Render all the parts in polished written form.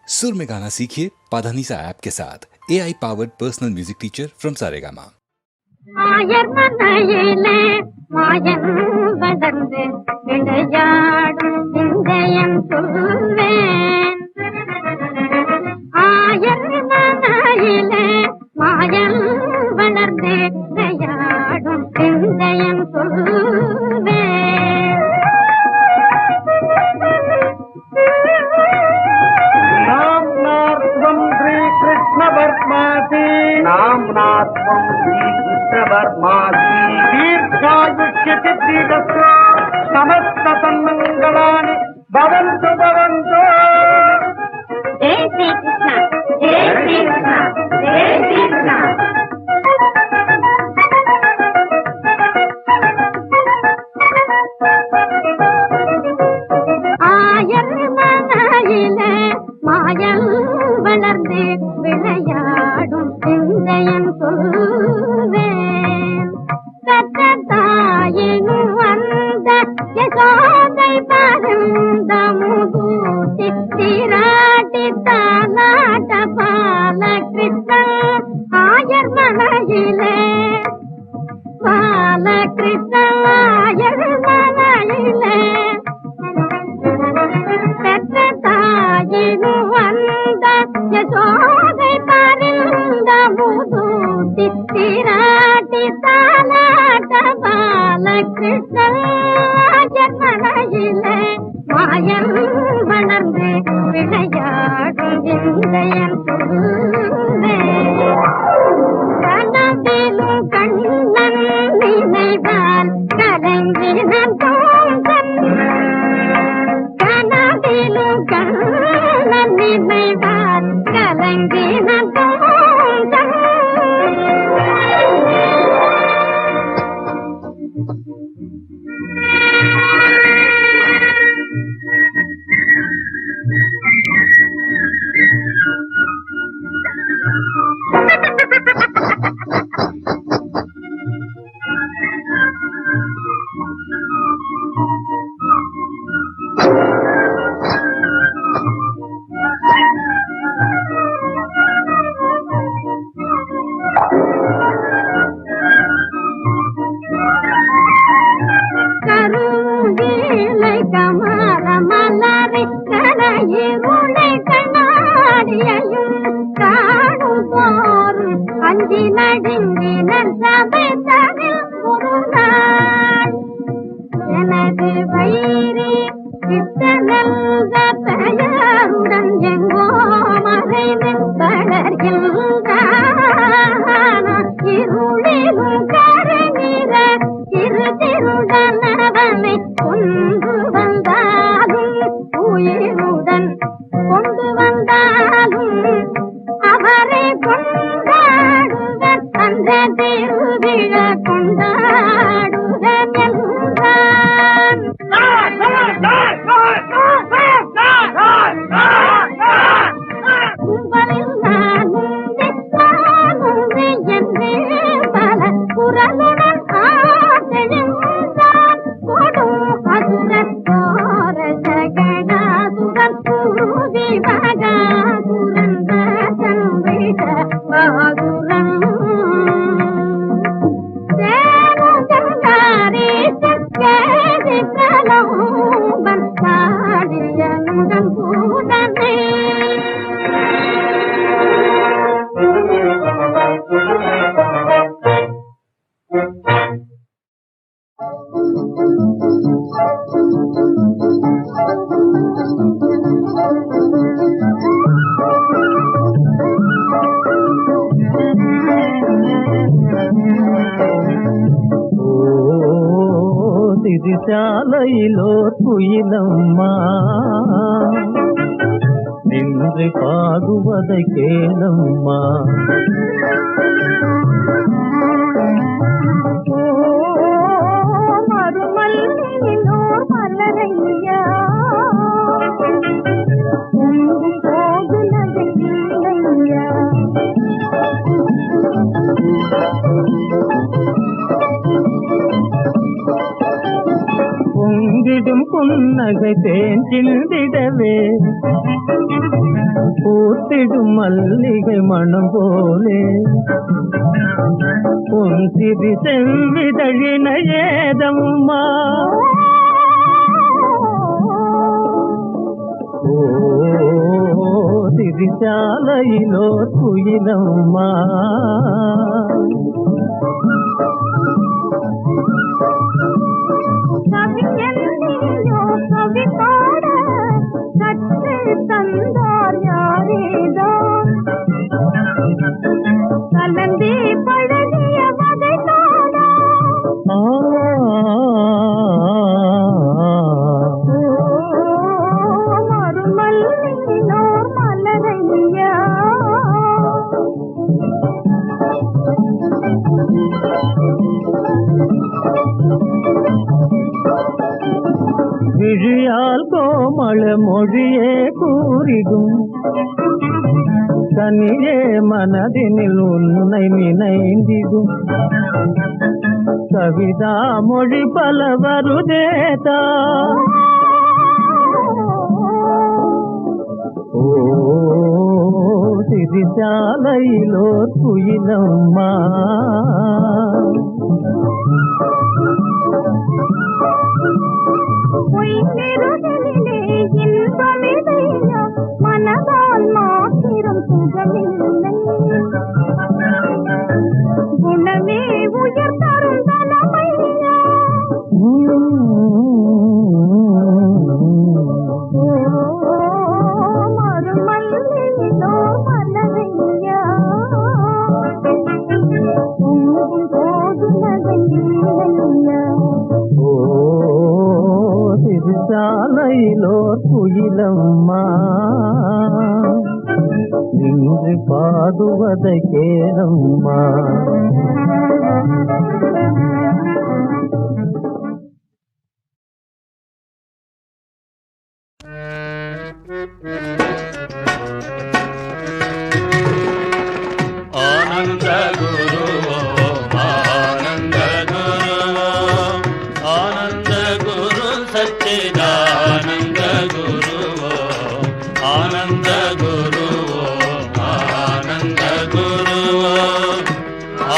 सुर में गाना सीखिए पाधानीसा ऐप के साथ AI powered personal music teacher from Saregama. மாயர் மனையிலே மாயன் வளர்ந்து விளையாடும் சிந்தையன் சொல்வேன். ஆயர் மனையிலே மாயன் வளர்ந்து விளையாடும் சிந்தையன் சொல்வேன். நாம் நாத்வம் ஸ்ரீ கிருஷ்ண பர்மாதி दीर्घायुष्यसिद्धिरस्तु समस्त सन्मंगलानि भवन्तु भवन्तु। जय श्री कृष्ण, जय श्री कृष्ण, जय श्री कृष्ण। ஆயர் மனையிலே மாயன் வளர்ந்து விளையாடும் சிந்தையன் சொல்வேன். கற்ற தாயினும் வந்த யசோதை பருந்த முகூட்டி திராட்டி தாலாட்ட பால கிருஷ்ணன். ஆயர் மனையிலே பால கிருஷ்ணன், ஆயர் மனையிலே பெற்ற தாயினும் வந்த யசோதை பருந்த முகூட்டி திராட்டி தாலாட்ட பால கிருஷ்ணன். ஆயர் மனையிலே மாயன் வளர்ந்து விளையாடும் சிந்தையன் சொல்வேன். கனவிலும் கண்ணன் நினைவால் கலங்கினன் தோன்றன். கனவிலும் கண்ணன் நினைவால் கலங்கினன் தோன்றன். கருங்கீலை கமல மலரை கரையிருளை கண்ணாடியையும் காடும் போரும் அஞ்சி நடுங்கினர் சபை தனில் ஒரு நாள். எனது வயிறு சித்தனல்த பெயருடன் எங்கோ மறைந்து வளர்கின்றான். இருளிலும் கருநிற சிறு திருடனவனை கொண்டு வந்தாலும் உயிருடன் கொண்டு வந்தாலும் அவரை கொண்டாடுக அந்த திருவிழா கொண்டாடுக என்றான். கும்பலில் நானும் என்று பல குரலுடன் ஆசையுந்தான். கொடும் அசுரத்தோர ஜகடாசுரன் குருவி மகாசுரன் தம்பிட பாசுரன். தேனுதங்காரி சக்கேதி பிரலோபன் காடியனுடன் கூடனே. சிதிசாலையிலோ துயிலம்மா நின்று பாடுவதை கேளம்மா. மறுமல்லிலோ மலரையா போகுனதை இல்லையா. பொங்கிடும் புன்னகை தேன் சிந்திடவே பூத்திடும் மல்லிகை மனம் போலே உன் சிறு செவ்விதழின ஏதம்மா ஓ சிரிச்சாலையிலோ குயிலம்மா கவியோ கவி பாட கற்று தந்தார் யாரேதான் கலந்தே பழகிய வகை தானா மறுமல்லினோ மலரையா விழியால் கோமள மொழியே கூறிடும் கனியே மனதினில் உன்னை நினைந்திடும் கவிதா மொழி பல வருதேதா ஓ சிரிச்சாலையிலோ குயிலம்மா பொய்நிருளிலே இன்பமில்லையா மனதால் மாத்திரம் சுகமில்லை குணமே உயர் தரும் தனமையா மறுமல்லினோ மலரையா போது நகையா சிறுசாலையிலோ குயிலம்மா நின்று பாடுவதை கேளம்மா ஆனந்த குருவோ ஆனந்த குருவோ ஆனந்த குரு சச்சிதானந்த குருவோ ஆனந்த குருவோ ஆனந்த குருவோ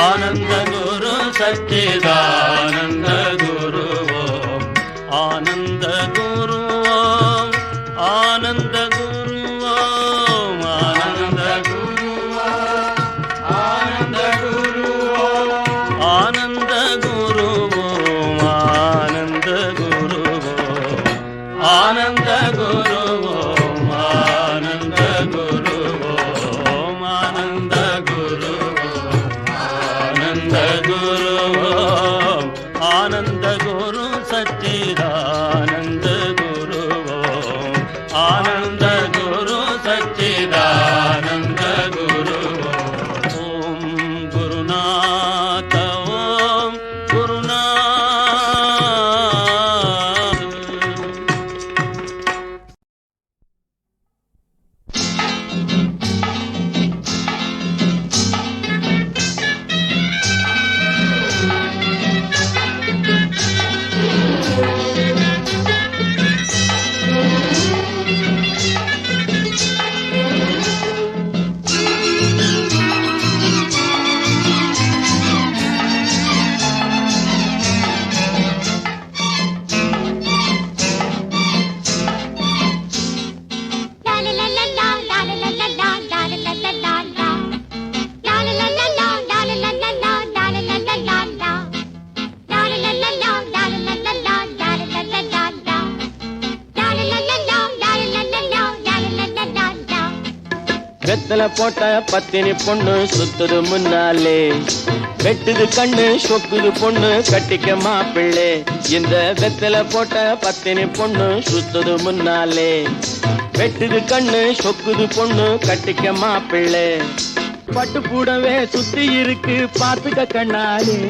ஆனந்த குரு சச்சிதானந்த குருவோ ஆனந்த குருவோ ஆனந்த குருவோ ஆனந்த குருவோ ஆனந்த குருவோ ஆனந்த குருவோ ஆனந்த குருவோ ஆனந்த குருவோ ஆனந்த குருவோ ஆனந்த குருவோ ஆனந்த குருவோ ஆனந்த குரு சச்சிதானந்த குருவோ ஆனந்த குரு சச்சிதானந்த குருவோ ஓம் குருநாத ஓம் குருநாத வெத்தல போட்ட பத்தினி பொண்ணு சுத்துது முன்னாலே வெட்டுது கண்ணு சொக்குது பொண்ணு கட்டிக்க மாப்பிள்ளை இந்த வெத்தல போட்ட பத்தினி பொண்ணு சுத்துது முன்னாலே வெட்டுது கண்ணு சொக்குது பொண்ணு கட்டிக்க மாப்பிள்ளை பட்டு கூடவே சுத்தி இருக்கு பாத்துக்க கண்ணாலே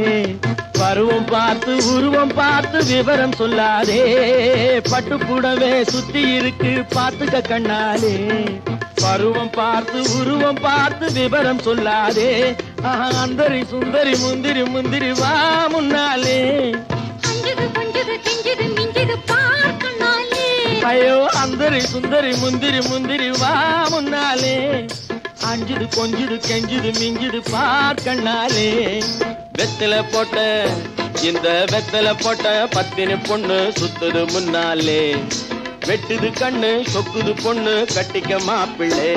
பருவம் பார்த்து உருவம் பார்த்து விவரம் சொல்லாதே பட்டு கூடவே சுத்தி இருக்கு பாத்துக்க கண்ணாலே பருவம் பார்த்து உருவம் பார்த்து விவரம் சொல்லாதே அந்தரி சுந்தரி முந்திரி முந்திரி வா முன்னாலே ஐயோ அந்தரி சுந்தரி முந்திரி முந்திரி வா முன்னாலே கொஞ்சுது கொஞ்சுது கெஞ்சுது மிஞ்சுது பார்க்கண்ணாலே வெத்தலை போட்ட இந்த வெத்தலை போட்ட பத்தினி பொண்ணு சுத்துது முன்னாலே வெட்டுது கண்ணு சொக்குது பொண்ணு கட்டிக்க மாப்பிள்ளை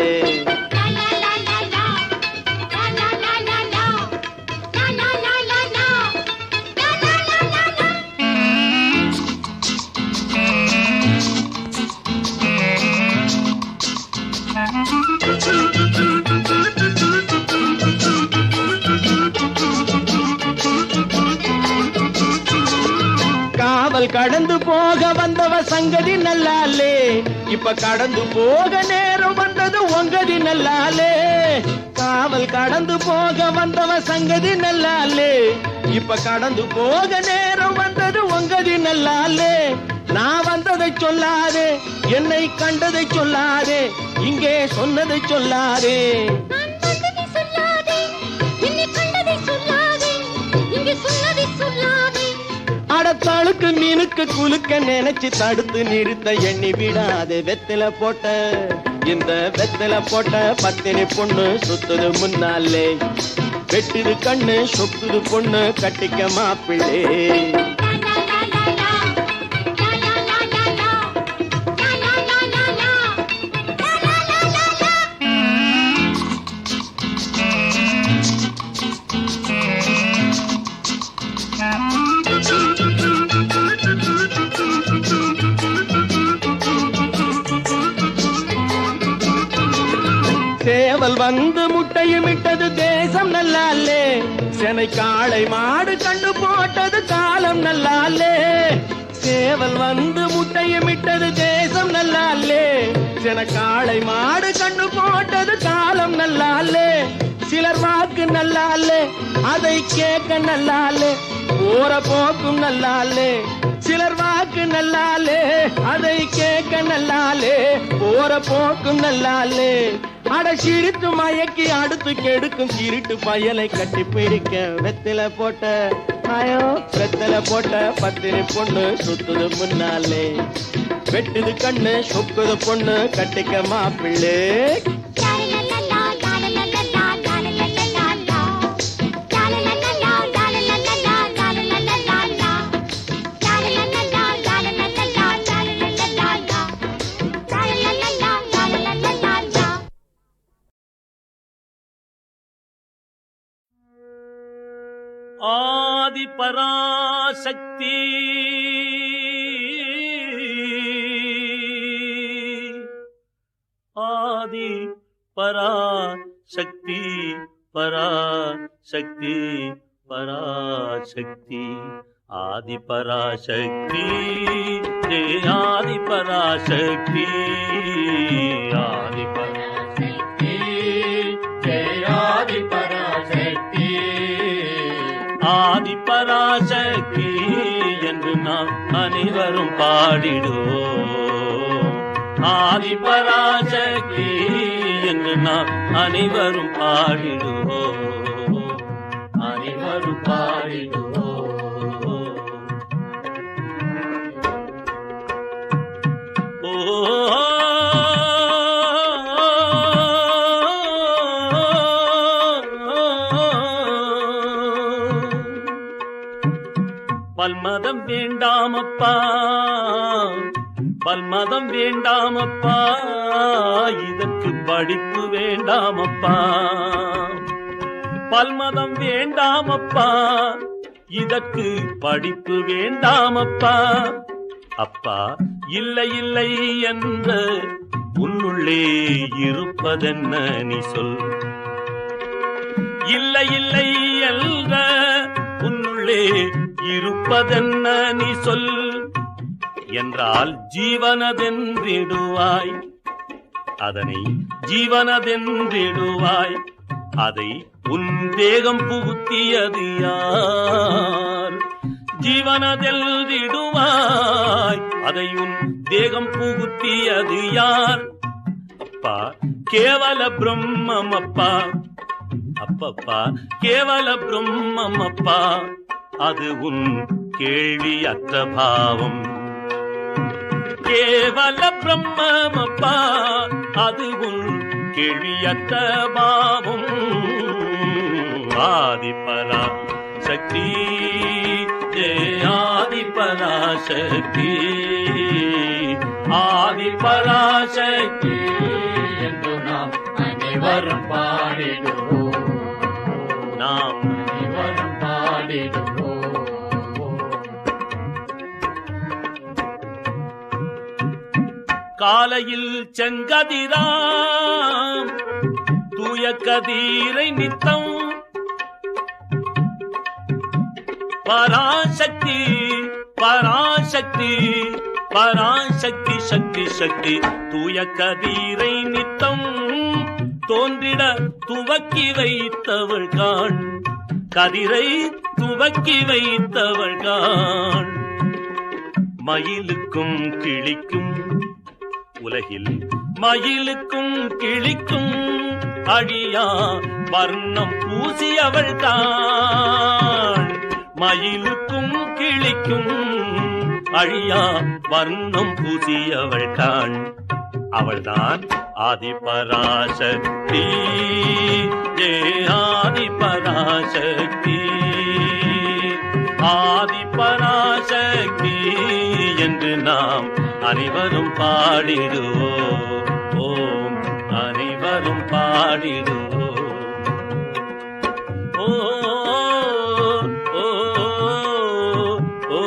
காவல் கடந்து போக வந்தவ சங்கதி நல்லாலே இப்ப கடந்து போக நேரம் வந்தது உங்கதி நல்லாலே காவல் கடந்து போக வந்தவ சங்கதி நல்லாலே இப்ப கடந்து போக நேரம் வந்தது உங்கதி நல்லாலே நான் வந்ததை சொல்லாதே என்னை கண்டதை சொல்லாதே இங்கே சொன்னதை சொல்லாதே அடத்தாளுக்கு மீனுக்கு குலுக்க நினைச்சு தடுத்து நிறுத்த எண்ணி விடாதே வெத்தலை போட்ட இந்த வெத்தலை போட்ட பத்தினி பொண்ணு சுத்துது முன்னாலே வெட்டுது கண்ணு சொக்குது பொண்ணு கட்டிக்க மாப்பிள்ளை சேவல் வந்து முட்டையும் இட்டது தேசம் நல்லாலே செனை காளை மாடு கண்டு போட்டது காலம் நல்லாலே சேவல் வந்து முட்டையும் இட்டது தேசம் நல்லாலே செனை காளை மாடு கண்டு போட்டது காலம் நல்லாலே சிலர் வாக்கு நல்லாலே அதை கேட்க நல்லாலே போற போக்கும் நல்லாலே சிலர் வாக்கு நல்லாலே அதை கேட்க நல்லாலே போற போக்கும் நல்லாலே அட சிரித்து மயக்கி அடுத்து கெடுக்கும் சிரிட்டு பயலை கட்டி பிடிக்க வெத்தலை போட்ட ஆயோ வெத்தலை போட்ட பத்தினி பொண்ணு சுத்துது முன்னாலே வெட்டுது கண்ணு சொக்குது பொண்ணு கட்டிக்க மாப்பிள்ளை ஆதி பராசக்தி ஆதி பராசக்தி பராசக்தி பராசக்தி ஆதி பராசக்தி ஜெய ஆதி பராசக்தி ஆதி பராசக்தி ஜெய ஆதி பராசக்தி ஆதி பராசக்தி என்று நாம் அனைவரும் பாடிடுவோம் ஆதி பராசக்தி என்று நாம் அனைவரும் பாடிடுவோம் அனைவரும் பாடிடுவோம் பல்மதம் வேண்டாமப்பா பல்மதம் வேண்டாமப்பா இதற்கு படிப்பு வேண்டாமப்பா பல்மதம் வேண்டாமப்பா இதற்கு படிப்பு வேண்டாமப்பா அப்பா இல்லை இல்லை என்ற உன்னுள்ளே இருப்பதென்ன நீ சொல் இல்லை இல்லை என்ற உன்னுள்ளே இருப்பதென்ன நீ சொல் என்றால் ஜீவனதென்றிடுவாய் அதனை ஜீவனதென்றிடுவாய் அதை உன் தேகம் புகுத்தியது யார் ஜீவனதென்றிடுவாய் அதை உன் தேகம் புகுத்தியது யார் அப்பா கேவல பிரம்மம் அப்பா அப்பப்பா கேவல பிரம்மம் அப்பா அது உன் கேள்வி அற்ற பாவம் கேவல பிரம்மம் அப்பா அது உன் கேள்வியற்ற பாவம் ஆதிபரா சக்தி ஆதிபராசக்தி ஆதிபராசக்தி என்று நாம் அனைவரும் பாடிடுவோம், நாம் அனைவரும் பாடிடுவோம். காலையில் செங்கதிராம் தூய கதிரை நித்தம் பராசக்தி பராசக்தி பராசக்தி சக்தி சக்தி தூய கதிரை நித்தம் தோன்றிட துவக்கி வைத்தவள் காண், கதிரை துவக்கி வைத்தவள் காண். மயிலுக்கும் கிளிக்கும் உலகில் மயிலுக்கும் கிளிக்கும் அழியா வர்ணம் பூசியவள் காண். மயிலுக்கும் கிளிக்கும் அழியா வர்ணம் பூசியவள் காண். அவள்தான் ஆதிபராசக்தி ஆதிபராசக்தி ஆதிபராசக்தி என்று நாம் அனைவரும் பாடிடுவோம், அனைவரும் பாடிடுவோம். ஓ ஓ ஓ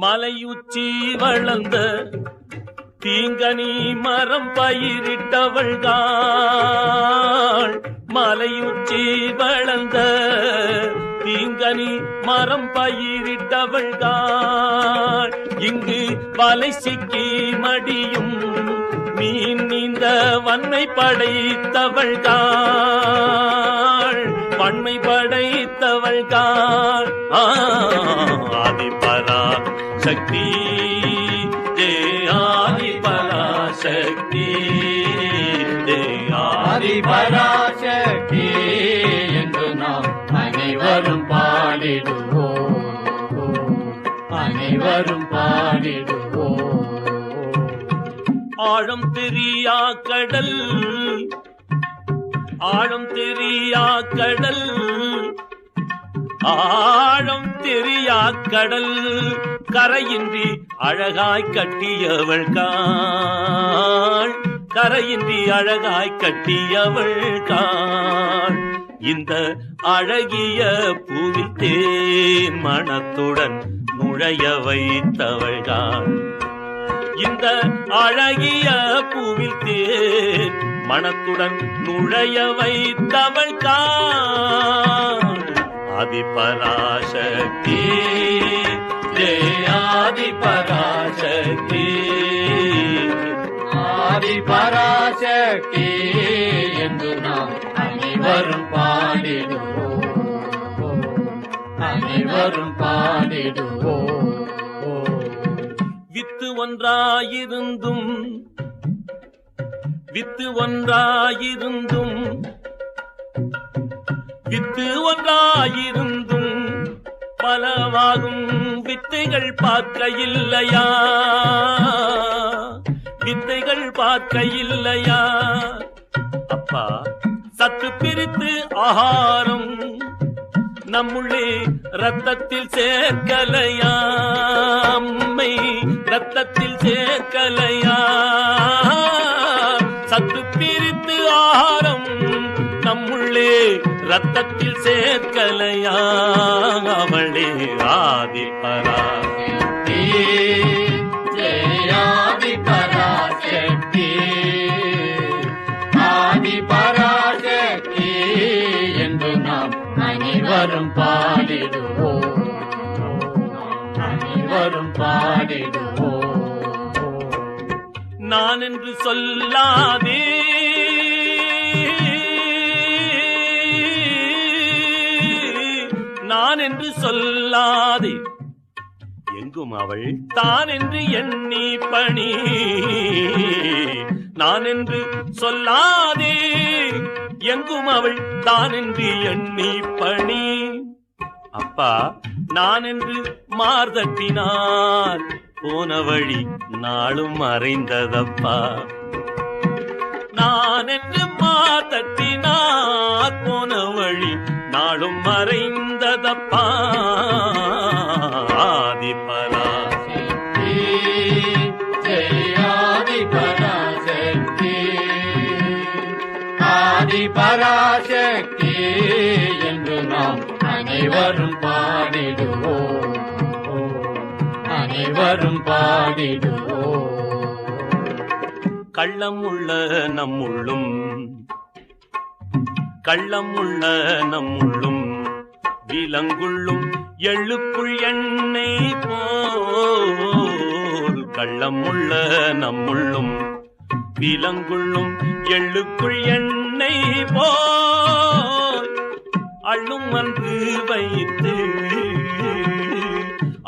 மலையுச்சி வளர்ந்த தீங்கனி மரம் பயிரிட்டவள்காள். மலையுச்சி வளர்ந்த தீங்கனி மரம் பயிரிட்டவள்காள். இங்கு வலை சிக்கி மடியும் மீன் நீந்த வன்மை படைத்தவள்காள். வன்மை படைத்தவள்காள் ஆதிபரா சக்தி ஆதிபராசக்தி ஆதிபராசக்தி என்று நாம் அனைவரும் பாடிடுவோம், அனைவரும் பாடிடுவோம். ஆழம் தெரியா கடல் ஆழம் தெரியா கடல் ஆழம் தெரியா கடல் கரையின்றி அழகாய் கட்டியவள் காள். கரையின்றி அழகாய் கட்டியவள் காள். இந்த அழகிய பூவில் தேன் மணத்துடன் நுழைய வைத்தவள் காள். இந்த அழகிய பூவில் தேன் மணத்துடன் நுழைய வைத்தவள் காள். ஆதிபராசக்தி ஆதிபராசக்தி ஆதிபராசக்தி என்று நாம் அனைவரும் பாடிடுவோம், அனைவரும் பாடிடுவோம். வித்து ஒன்றாயிருந்தும் வித்து ஒன்றாயிருந்தும் வித்து ஒன்றாயிருந்தும் பலவாகும் வித்தைகள் பார்க்க இல்லையா, வித்தைகள் பார்க்க இல்லையா. அப்பா சத்து பிரித்து ஆகாரம் நம்முள்ளே ரத்தத்தில் சேர்க்கலையா, அம்மை ரத்தத்தில் சேர்க்கலையா. சத்து பிரித்து ஆகாரம் நம்முள்ளே ரத்தத்தில் சேர்க்கலையா. அவளே ஆதிபராசக்தி ஆதிபராசக்தி ஆதிபராசக்தி என்று நாம் அனைவரும் பாடிடுவோம், அனைவரும் பாடிடுவோம். நான் என்று சொல்லாதே நான் என்று சொல்லாதே எங்கும் அவள் தான் என்று எண்ணி பணி. நான் என்று சொல்லாதே எங்கும் அவள் தான் என்று எண்ணி பணி. அப்பா நான் என்று மார்தட்டினார் போன வழி நாளும் மறைந்ததப்பா. நான் என்று மார்தட்டினார் போன வழி நாளும் மறைந்ததப்பா. ஆதிபராசக்தி ஆதிபராசக்தி ஆதிபராசக்தி என்று நாம் அனைவரும் பாடிடுவோம், அனைவரும் பாடிடுவோம். கள்ளம் உள்ள நம்முள்ளும் கள்ளம் உள்ள நம்முள்ளும் விலங்குள்ளும் எள்ளுக்குள் எண்ணெய் போல். கள்ளம் உள்ள நம்முள்ளும் விலங்குள்ளும் எள்ளுக்குள் எண்ணெய் போல். அள்ளும் அன்பு வைத்து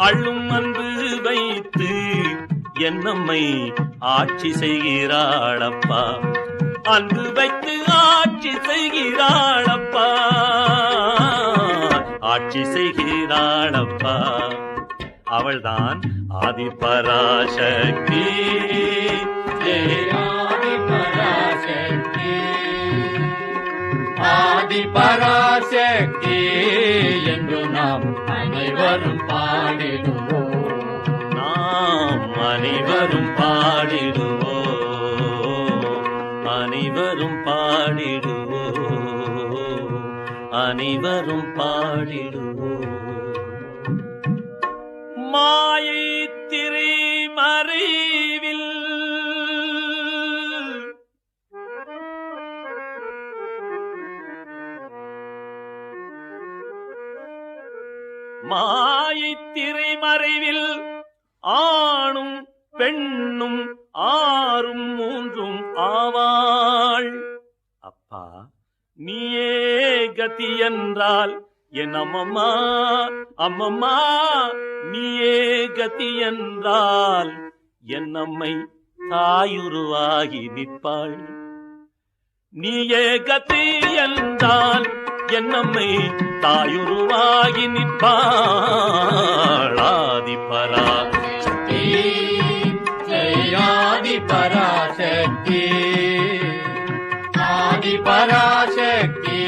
அள்ளும் அன்பு வைத்து என்னம்மை ஆட்சி செய்கிறாளப்பா. அன்பு வைத்து ஆட்சி செய்கிறாளப்பா, ஆட்சி செய்கிறாளப்பா. அவள்தான் ஆதிபராசக்தி. ஆதிபராசக்தி ஆதிபராசக்தி என்று நாம் அனைவரும் பாடிடுவோம், நாம் அனைவரும் பாடிடுவோம், அனைவரும் பாடிடுவோம், அனைவரும் பாடிடுவோம். மாயை திரை மறைவில் மாயை திரை மறைவில் ஆணும் பெண்ணும் ஆறும் மூன்றும் ஆவாள். அப்பா நீயே கதி என்றால் என் அம்மம்மா, அம்மம்மா நீயே கதி என்றால் என் அம்மை தாயுருவாகி நிற்பாள். நீயே கதி என்றால் என் அம்மை தாயுருவாகி நிற்பாள். ஆதிபராசக்தி ஆதிபராசக்தி ஆதிபராசக்தி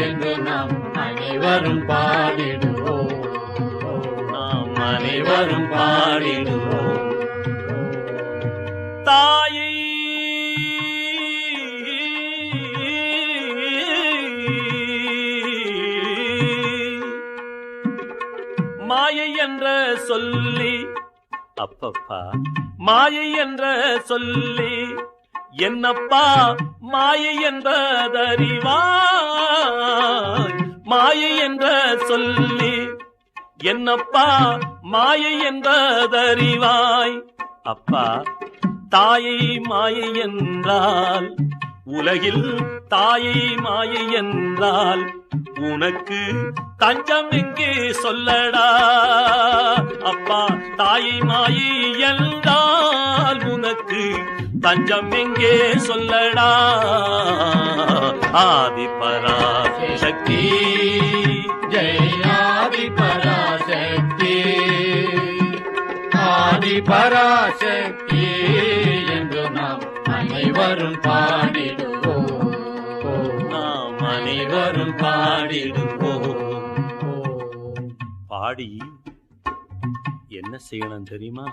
என்று நாம் அனைவரும் பாடிடுவோம், நாம் அனைவரும் பாடிடுவோம். தாயை மாயை என்ற சொல்லி, அப்பப்பா மாயை என்ற சொல்லி என்னப்பா மாயை என்பதறிவாய். மாயை என்ற சொல்லி என்னப்பா மாயை என்பதறிவாய். அப்பா தாயை மாயை என்றால் உலகில் தாயை மாயை என்றால் உனக்கு தஞ்சம் எங்கே சொல்லடா. அப்பா தாயை மாயை என்றால் உனக்கு தஞ்சம் எங்கே சொல்லடா. ஆதிபராசக்தி ஜெய் ஆதிபராசக்தி ஆதிபராசக்தி என்று நாம் அனைவரும் பாடிடுவோம், நாம் அனைவரும் பாடிடுவோம். பாடி என்ன செய்யணும் தெரியுமா?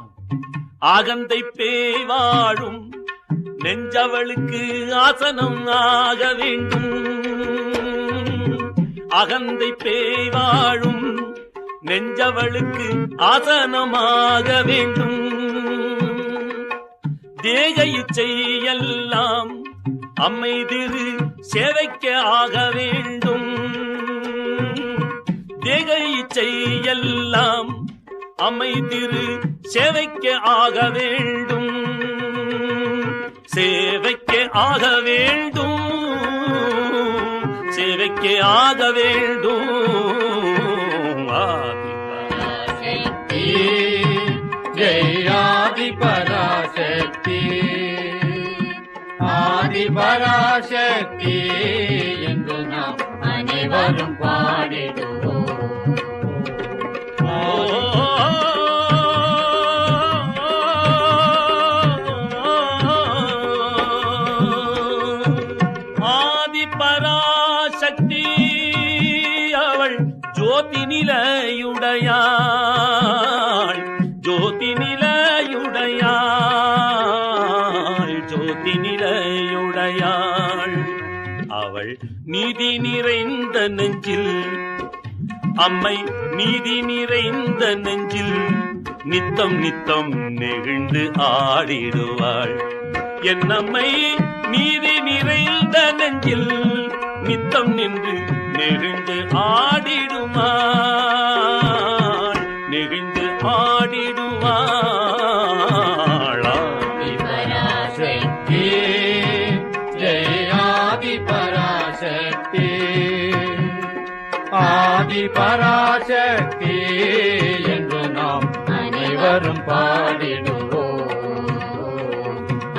ஆகந்தை பேய் வாழும் நெஞ்சவளுக்கு ஆசனம் ஆக வேண்டும். அகந்தை பேய் வாழும் நெஞ்சவளுக்கு ஆசனமாக வேண்டும். தேக இச்சை எல்லாம் அம்மை திரு சேவைக்க ஆக வேண்டும். தேக இச்சை எல்லாம் அம்மை திரு சேவைக்க ஆக வேண்டும். சேவைக்க ஆக வேண்டும், சேவைக்க ஆக வேண்டும். ஆதிபராசக்தி ஜெய் ஆதிபராசக்தி ஆதிபராசக்தி என்று நாம் அனைவரும் பாடிடுவோம், ஜோதி நிலையுடையாள், ஜோதி நிலையுடையாள். அவள் நீதி நிறைந்த நெஞ்சில், அம்மை நீதி நிறைந்த நெஞ்சில் நித்தம் நித்தம் நெகிழ்ந்து ஆடிடுவாள். என் அம்மை நீதி நிறைந்த நெஞ்சில் நித்தம் நின்று நெகிழ்ந்து ஆடிடுவாள், நெகிழ்ந்து ஆடிடுவாள். பராசக்தி ஜெய ஆதி பராசக்தி, ஆதி பராசக்தி என்று நாம் அனைவரும் பாடிடுவோம்,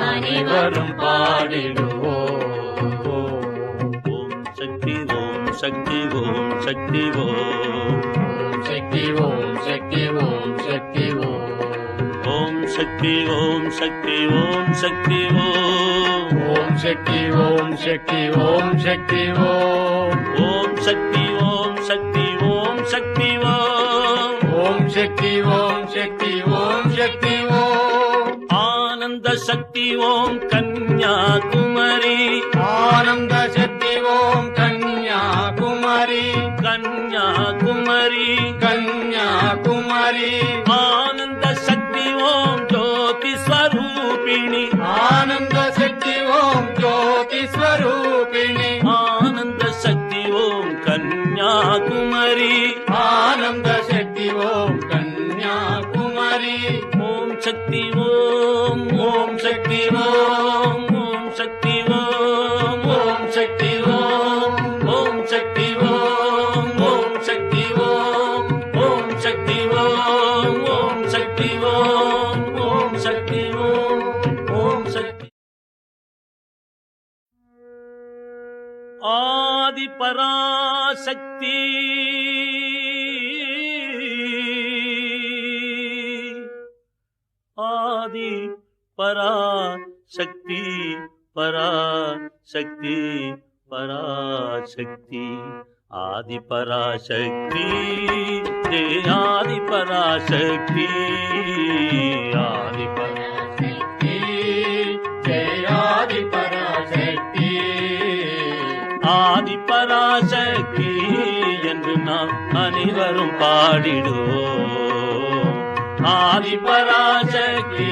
அனைவரும் பாடிடுவோம். ஓம் சக்தி ஓம் சக்தி ஓம் சக்தி ஓம் சக்தி ஓம் சக்தி ஓம் சக்தி ஓம், ஓம் சக்தி ஓம் சக்தி ஓம் சக்தி ஓம், ஓம் சக்தி ஓம் சக்தி ஓம் சக்தி ஓம், ஓம் சக்தி ஓம் சக்தி ஓம் சக்தி ஓம், ஓம் சக்தி ஓம் சக்தி ஓம் சக்தி ஓம். ஆனந்த சக்தி ஓம் கன்யாகுமரி, ஆனந்த சக்தி ஓம் கன்யாகுமரி, கன்யாகுமரி, கன்யாகுமரி. ஆனந்த சக்தி ஓம் ஜோதி ஸ்வரூபிணி, ஆனந்த சக்தி ஓம் ஜோதி ஸ்வரூபிணி, ஆனந்த சக்தி ஓம் கன்யாகுமரி, ஆனந்த சக்தி ஓம் கன்யாகுமரி. ஓம் சக்தி ஓம், ஓம் சக்தி ஓம், ஓம் சக்தி ஓம், ஓம் சக்தி ஓம், ஓம் சக்தி ஓம், ஓம் சக்தி ஓம், ஓம் சக்தி ஓம், ஓம் சக்தி ஓம், ஓம் சக்தி ஓம், ஓம் சக்தி. ஆதி பராசக்தி ஆதி பராசக்தி, பராசக்தி பராசக்தி, ஆதி பராசக்தி ஜெய ஆதி பராசக்தி, ஆதி பராசக்தி ஜெய ஆதி பராசக்தி, ஆதி பராசக்தி என்று நாம் அனைவரும் பாடிடுவோம். ஆதி பராசக்தி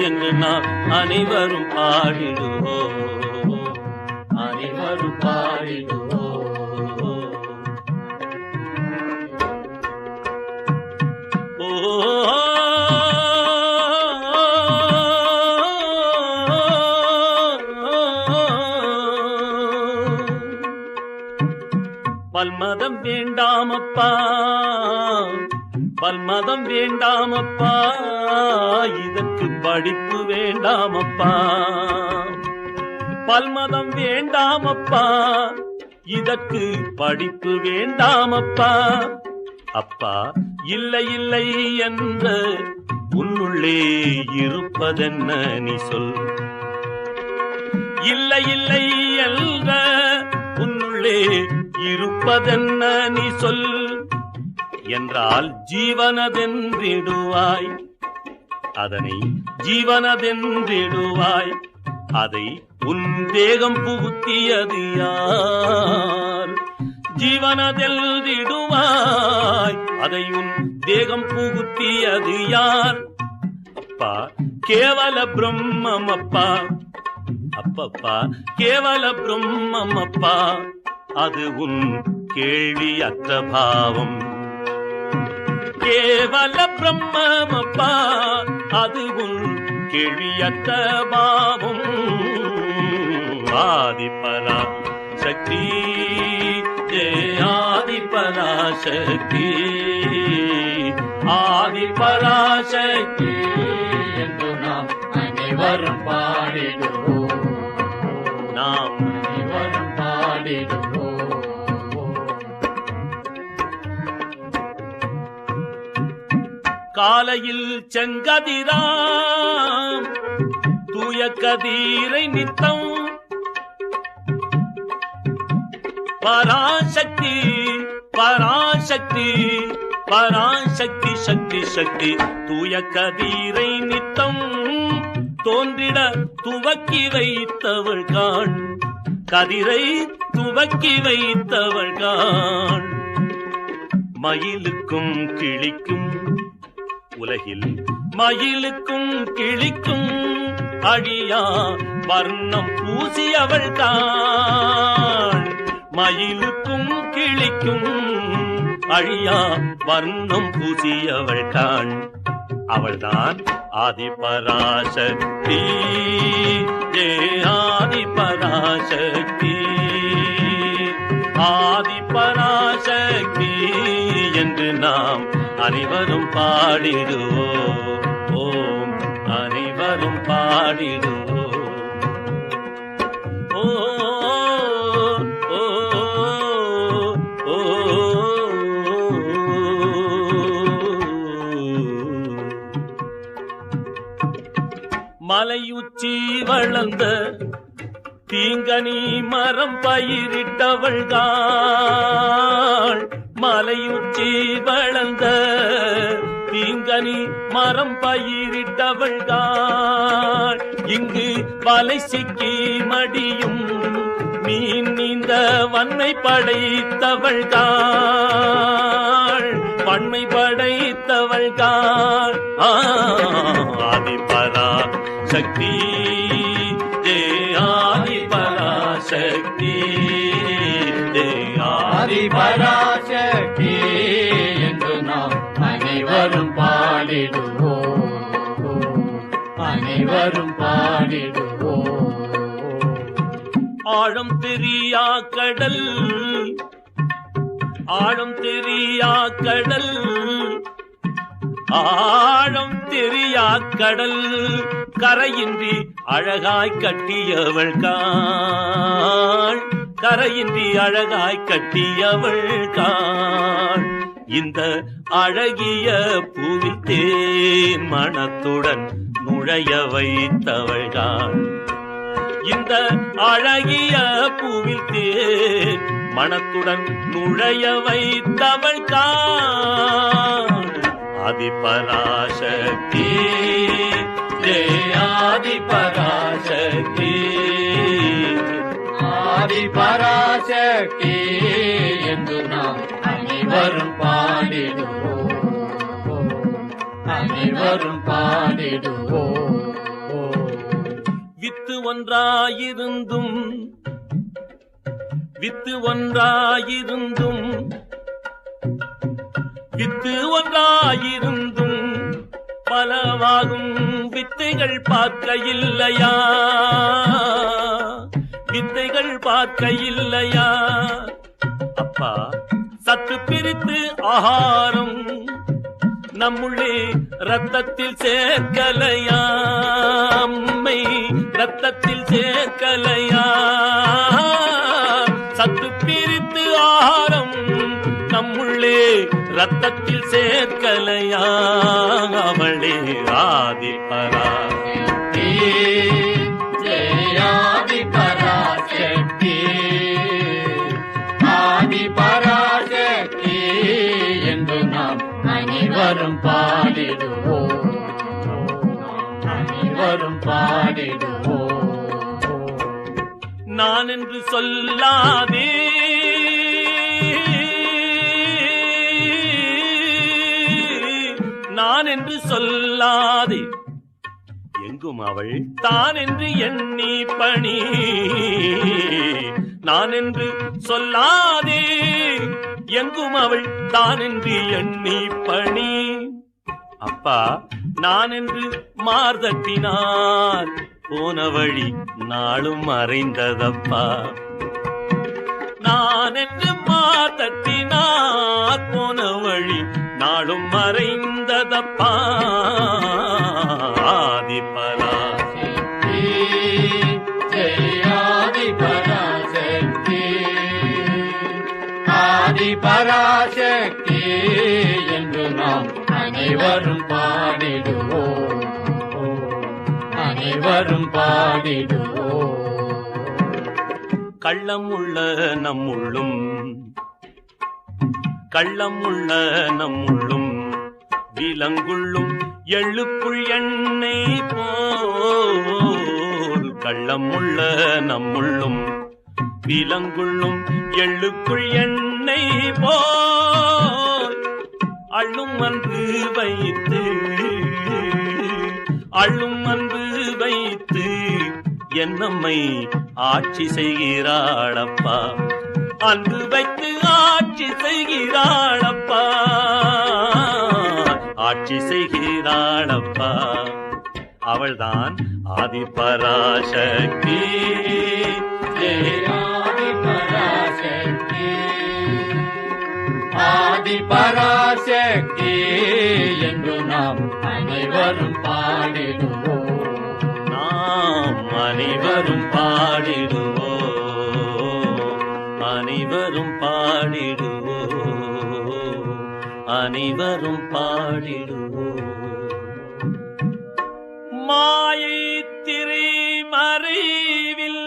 என்று நாம் அனைவரும் பாடிடுவோம், அனைவரும் பாடிடுவோம். ஓ பல்மதம் வேண்டாமப்பா, பல்மதம் வேண்டாமப்பா, இதற்கு படிப்பு வேண்டாமப்பா. பல்மதம் வேண்டாமப்பா, இதற்கு படிப்பு வேண்டாமப்பா. அப்பா இல்லை இல்லை என்ற உன்னுள்ளே இருப்பதென்ன நீ சொல். இல்லை இல்லை என்ற உன்னுள்ளே இருப்பதென்ன நீ சொல். என்றால் ஜீவனதென்றிடுவாய், அதனை ஜீவனதென்றிடுவாய். அதை உன் தேகம் புகுத்தியது யார்? ஜீவனதென்றிடுவாய், அதை உன் தேகம் புகுத்தியது யார்? அப்பா கேவல பிரம்மம் அப்பா, அப்பப்பா கேவல பிரம்மம் அப்பா, அது உன் கேள்வியற்ற பாவம். கேவல பிரம்மமப்பா, அது உன் கேள்வியற்ற பாவம். ஆதி பராசக்தி ஜெய ஆதி பராசக்தி, ஆதி பராசக்தி என்று நாம் அனைவரும் பாடிடுவோம், நாம் அனைவரும் பாடிடுவோம். காலையில் செங்கதிராம் தூய கதிரை நித்தம் பராசக்தி பராசக்தி பராசக்தி சக்தி சக்தி தூய கதிரை நித்தம் தோன்றிட துவக்கி வைத்தவள் காண், கதிரை துவக்கி வைத்தவள் காண். மயிலுக்கும் கிளிக்கும் உலகில் மயிலுக்கும் கிளிக்கும் அழியா வர்ணம் பூசியவள் காண். மயிலுக்கும் கிளிக்கும் அழியா வர்ணம் பூசியவள் காண். அவள்தான் ஆதிபராசக்தி, ஆதிபராசக்தி. ஆதிபராசக்தி என்று நாம் அனைவரும் பாடிடுவோம், அனைவரும் பாடிடுவோம். ஓ ஓ ஓ மலையுச்சி வளர்ந்த தீங்கனி மரம் பயிரிட்டவள்தான். மலையுச்சி வளர்ந்த தீங்கனி மரம் பயிரிட்டவள்தான். இங்கு வலை சிக்கி மடியும் மீன் நீந்த வன்மை படைத்தவள்தான், வன்மை படைத்தவள்தான். ஆதிபரா சக்தி, ஆதிபராசக்தி, ஆதிபராசக்தி என்று நாம் அனைவரும் பாடிடுவோம், அனைவரும் பாடிடுவோம். ஆழம் தெரியா கடல், ஆழம் தெரியா கடல், ஆழம் தெரியா கடல் கரையின்றி அழகாய் கட்டியவள் காண், கரையின்றி அழகாய் கட்டியவள் காண். இந்த அழகிய பூவில் தேன் மணத்துடன் நுழைய வைத்தவள் காண். இந்த அழகிய பூவில் தேன் மணத்துடன் நுழைய வைத்தவள் காண். ஆதிபராசக்தி, ஆதிபராசக்தி, ஆதிபராசக்தி என்று நாம் அனைவரும் பாடிடுவோம், அனைவரும் பாடிடுவோம். வித்து ஒன்றாயிருந்தும், வித்து ஒன்றாயிருந்தும், வித்து ஒன்றாயிருந்தும் பலவாகும் வித்தைகள் பார்க்க இல்லையா, வித்தைகள் பார்க்க இல்லையா. அப்பா சத்து பிரித்து ஆகாரம் நம்முள்ளே ரத்தத்தில் சேர்க்கலையா, அம்மை ரத்தத்தில் சேர்க்கலையா. சத்து பிரித்து ஆகாரம் நம்முள்ளே ரத்தத்தில் சேர்க்கலையா. அவளே ஆதிபராசக்தி, ஆதிபராசக்தி, ஆதிபராசக்தி என்று நாம் அனைவரும் பாடிடுவோம், அனைவரும் பாடிடுவோம். நான் என்று சொல்லாதே, நான் என்று சொல்லாதே, எங்கும் அவள் தான் என்று எண்ணி பணி. நான் என்று சொல்லாதே, எங்கும் அவள் தான் என்று எண்ணி பணி. அப்பா நான் என்று மார்தட்டினார் போன வழி நாளும் மறைந்ததப்பா. நான் என்று மார்தட்டினார் போன வழி நாளும் மறைந்ததப்பா. ஆதிபராசக்தி, ஆதிபராசக்தி, ஆதிபராசக்தி என்று நாம் அனைவரும் பாடிடுவோம், அனைவரும் பாடிடுவோம். கள்ளம் உள்ள நம்முள்ளும், கள்ளம் உள்ள நம்முள்ளும் விலங்குள்ளும் எள்ளுக்குள் எண்ணெய் போல் கள்ளம் உள்ள நம்முள்ளும் விலங்குள்ளும் எள்ளுக்குள் எண்ணெய் போல் அள்ளும் அன்பு வைத்து அள்ளும் அன்பு வைத்து என்னம்மை ஆட்சி செய்கிறாளப்பா அன்பு வைத்து ஆட்சி செய்கிறாளப்பா ஆட்சி செய்கிறாளப்பா அவள்தான் ஆதிபராசக்தி ஆதிபராசக்தி ஆதிபராசக்தி என்று நாம் அனைவரும் பாடிடுவோம் நாம் அனைவரும் பாடிடுவோம் அனைவரும் பாடிடுவோம் அனைவரும் பாடிடுவோம் மாயை திரைமறைவில்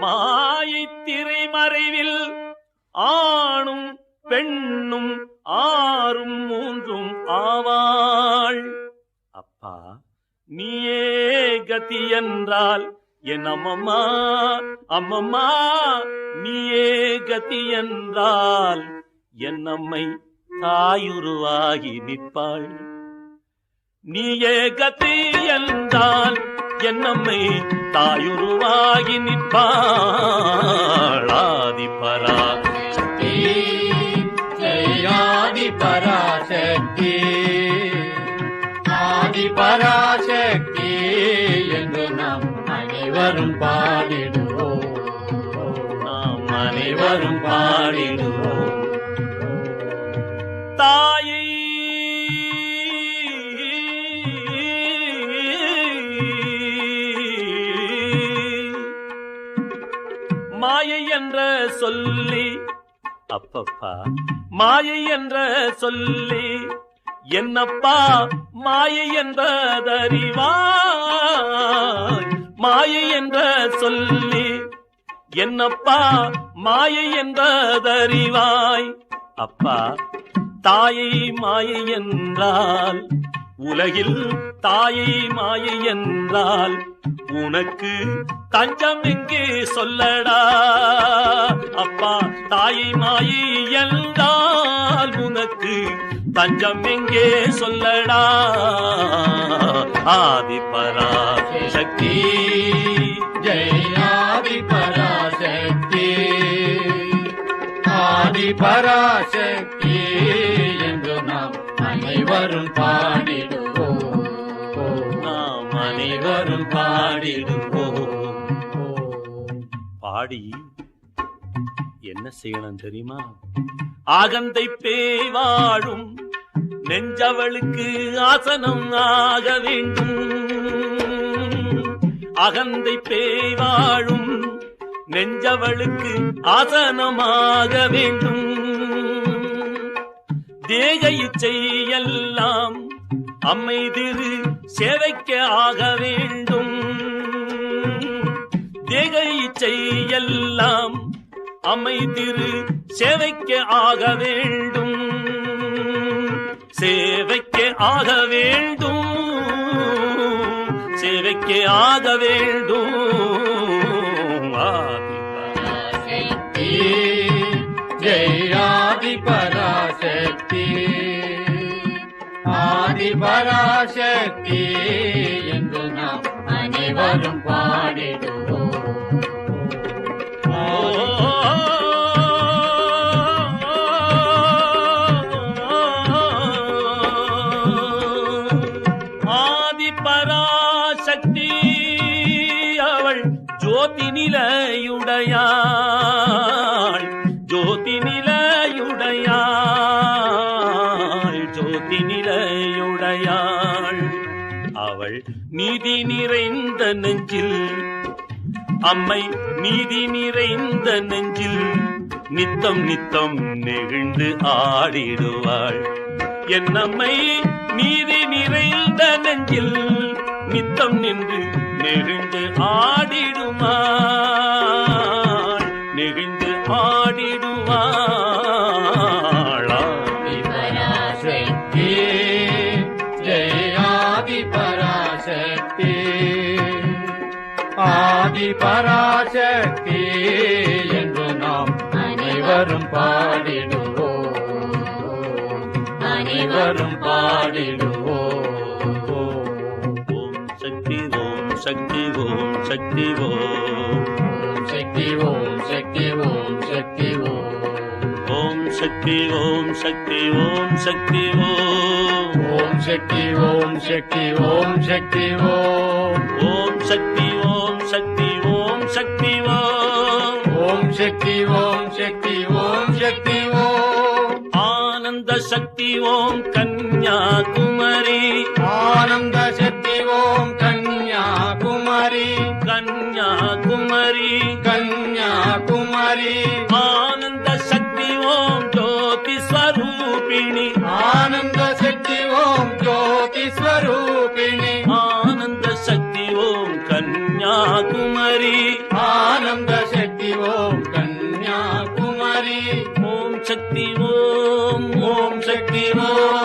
மாயை திரைமறைவில் ஆணும் பெண்ணும் ஆறும் மூன்றும் ஆவாள் அப்பா நீயே கதி என்றால் என் அம்மம்மா அம்மம்மா நீயே கதி என்றால் என் அம்மை தாயுருவாகி நிற்பாள் நீயே கதி என்றால் என் அம்மை தாயுருவாகி நிற்பாள் ஆதிபராசக்தி ஆதிபராசக்தி ஆதிபராசக்தி என்று நாம் அனைவரும் பாடிடுவோம் நாம் அனைவரும் பாடிடுவோம் தாயை மாயை என்ற சொல்லி அப்பப்பா மாயை என்ற சொல்லி என்னப்பா மாயை என்பதறிவாய் மாயை என்ற சொல்லி என்னப்பா மாயை என்பதறிவாய் அப்பா தாயை மாயை என்றால் உலகில் தாயை மாயை என்றால் உனக்கு தஞ்சம் எங்கே சொல்லடா அப்பா தாயை மாயை என்றால் உனக்கு தஞ்சம் எங்கே சொல்லடா ஆதிபராசக்தி ஜெய் ஆதிபராசக்தி ஆதிபராசக்தி என்று நாம் அனைவரும் பாடிடுவோம் நாம் அனைவரும் பாடிடுவோம் பாடி என்ன செய்யணும் தெரியுமா ஆகந்தை பேவாழும் நெஞ்சவளுக்கு ஆசனம் ஆக வேண்டும் அகந்தை பேவாழும் நெஞ்சவளுக்கு ஆசனமாக வேண்டும் தேக இச்சை எல்லாம் அம்மை திரு சேவைக்க ஆக வேண்டும் தேக இச்சை எல்லாம் அம்மை திரு சேவைக்க ஆக வேண்டும் சேவைக்க ஆக வேண்டும் சேவைக்க ஆக வேண்டும் ஆதிபராசக்தி ஜெய் ஆதிபராசக்தி ஆதிபராசக்தி என்று நாம் அனைவரும் பாடிடுவோம் ஆதிபராசக்தி அவள் ஜோதி நிலையுடையாள் ஜோதி நிலையுடையாள் ஜோதி நிலையுடையாள் அவள் நீதி நிறைந்த நெஞ்சில் அம்மை நீதி நிறைந்த நெஞ்சில் நித்தம் நித்தம் நெகிழ்ந்து ஆடிடுவாள் என்னம்மை நீதி நிறைந்த நெஞ்சில் நித்தம் நின்று நெகிழ்ந்து ஆடிடுவாள், நெகிழ்ந்து ஆடிடுவாள். பராசக்தி ஜெய ஆதி பராசக்தி, ஆதி பராசக்தி என்று நாம் அனைவரும் பாடிடுவோம், அனைவரும் பாடிடுவோம். ஓம் சக்தி ஓம் சக்தி ஓம் சக்தி ஓம் சக்தி ஓம் சக்தி ஓம் சக்தி ஓம், ஓம் சக்தி ஓம் சக்தி ஓம் சக்தி ஓம், ஓம் சக்தி ஓம் சக்தி ஓம் சக்தி ஓம், ஓம் சக்தி ஓம் சக்தி ஓம் சக்தி ஓம், ஓம் சக்தி ஓம் சக்தி ஓம் சக்தி ஓம். ஆனந்த சக்தி ஓம் கன்யாகுமரி, ஆனந்த சக்தி ஓம் கன்யாகுமரி, கன்யாகுமரி, கன்யாகுமரி. ஆனந்த சக்தி ஓம் ஜோதி ஸ்வரூபிணி, ஆனந்த சக்தி ஓம் ஜோதி ஸ்வரூபிணி, ஆனந்த சக்தி ஓம் கன்யாகுமரி, ஆனந்த சக்தி ஓம் கன்யாகுமரி. ஓம் சக்தி ஓம், ஓம் சக்தி ஓம்,